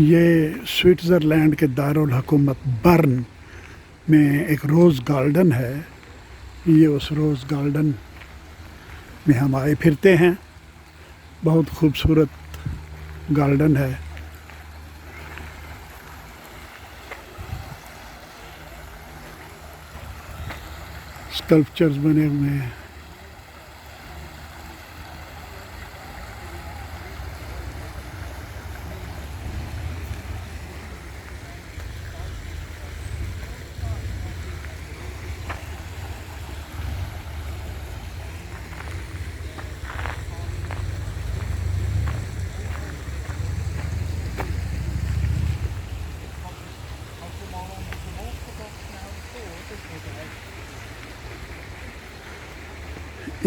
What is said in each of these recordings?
ये स्विट्ज़रलैंड के दारुल हुकूमत बर्न में एक रोज़ गार्डन है। ये उस रोज़ गार्डन में हम आए फिरते हैं। बहुत खूबसूरत गार्डन है। स्कल्पचर्स बने हुए हैं।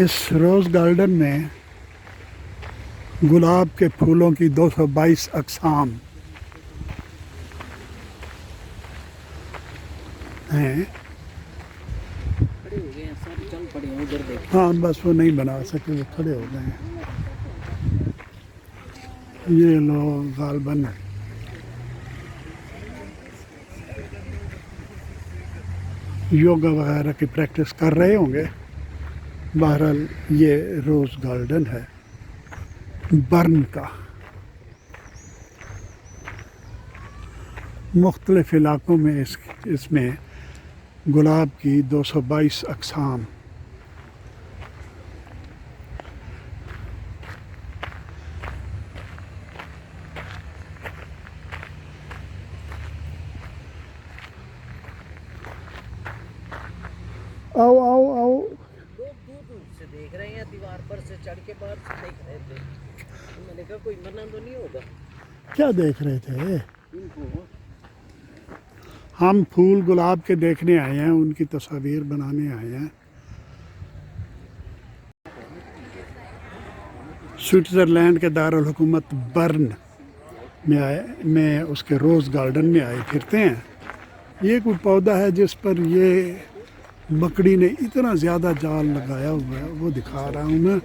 इस रोज़ गार्डन में गुलाब के फूलों की 222 अकसाम हैं। हाँ, बस वो नहीं बना सके, वो खड़े हो गए हैं। ये लोग गालबन योगा वगैरह की प्रैक्टिस कर रहे होंगे। बहरहाल ये रोज़ गार्डन है बर्न का। मुख्तलिफ इलाकों में इसमें गुलाब की 222 अकसाम। आओ आओ आओ। देख रहे हैं दीवार पर से चढ़ के बाहर से देख रहे थे। मैंने कहा कोई मना तो नहीं होगा। क्या देख रहे थे? हम फूल गुलाब के देखने आए हैं, उनकी तस्वीर बनाने आए हैं। स्विट्ज़रलैंड के दारुल हुकूमत बर्न में उसके रोज़ गार्डन में आए फिरते हैं। ये कोई पौधा है जिस पर ये मकड़ी ने इतना ज़्यादा जाल लगाया हुआ है, वो दिखा रहा हूँ मैं।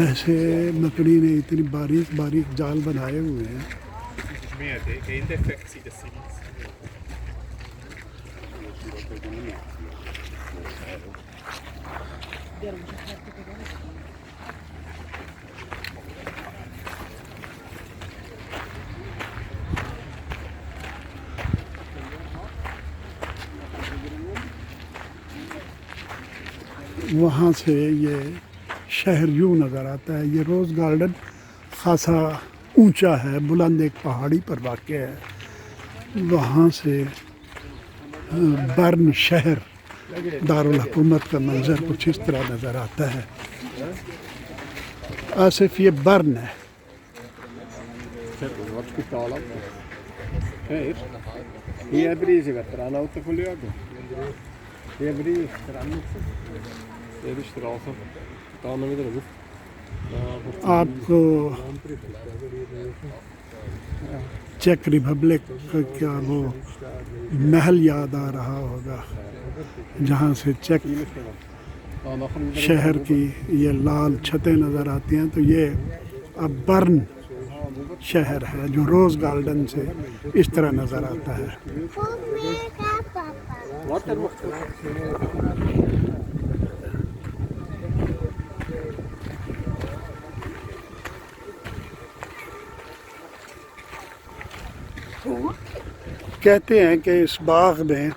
ऐसे मकड़ी ने इतनी बारीक बारीक जाल बनाए हुए हैं। वहाँ से ये शहर यूँ नज़र आता है। ये रोज़ गार्डन खासा ऊंचा है, बुलंद एक पहाड़ी पर वाक़या है। वहाँ से बर्न शहर दारुल हुकूमत का मंज़र कुछ इस तरह नज़र आता है। आसिफ ये बर्न है। आपको चेक रिपब्लिक का वो महल याद आ रहा होगा, जहाँ से चेक शहर की ये लाल छतें नज़र आती हैं। तो ये अब बर्न शहर है जो रोज़ गार्डन से इस तरह नज़र आता है। कहते हैं कि इस बाग में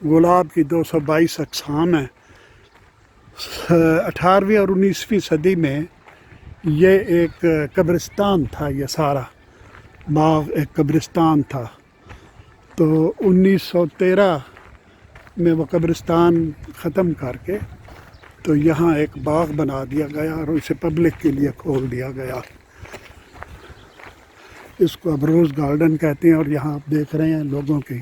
गुलाब की 222 अकसाम हैं। 18वीं और 19वीं सदी में ये एक कब्रस्तान था। ये सारा बाग एक कब्रस्तान था। तो 1913 में वो कब्रस्तान ख़त्म करके तो यहाँ एक बाग बना दिया गया और इसे पब्लिक के लिए खोल दिया गया। इसको अब रोज़ गार्डन कहते हैं। और यहाँ आप देख रहे हैं लोगों की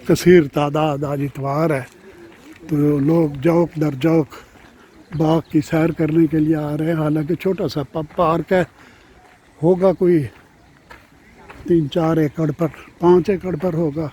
कसीर तादाद। आज इतवार है तो लोग जौक दर जौक बाग की सैर करने के लिए आ रहे हैं। हालांकि छोटा सा पार्क है, होगा कोई 3-4 एकड़ पर, 5 एकड़ पर होगा।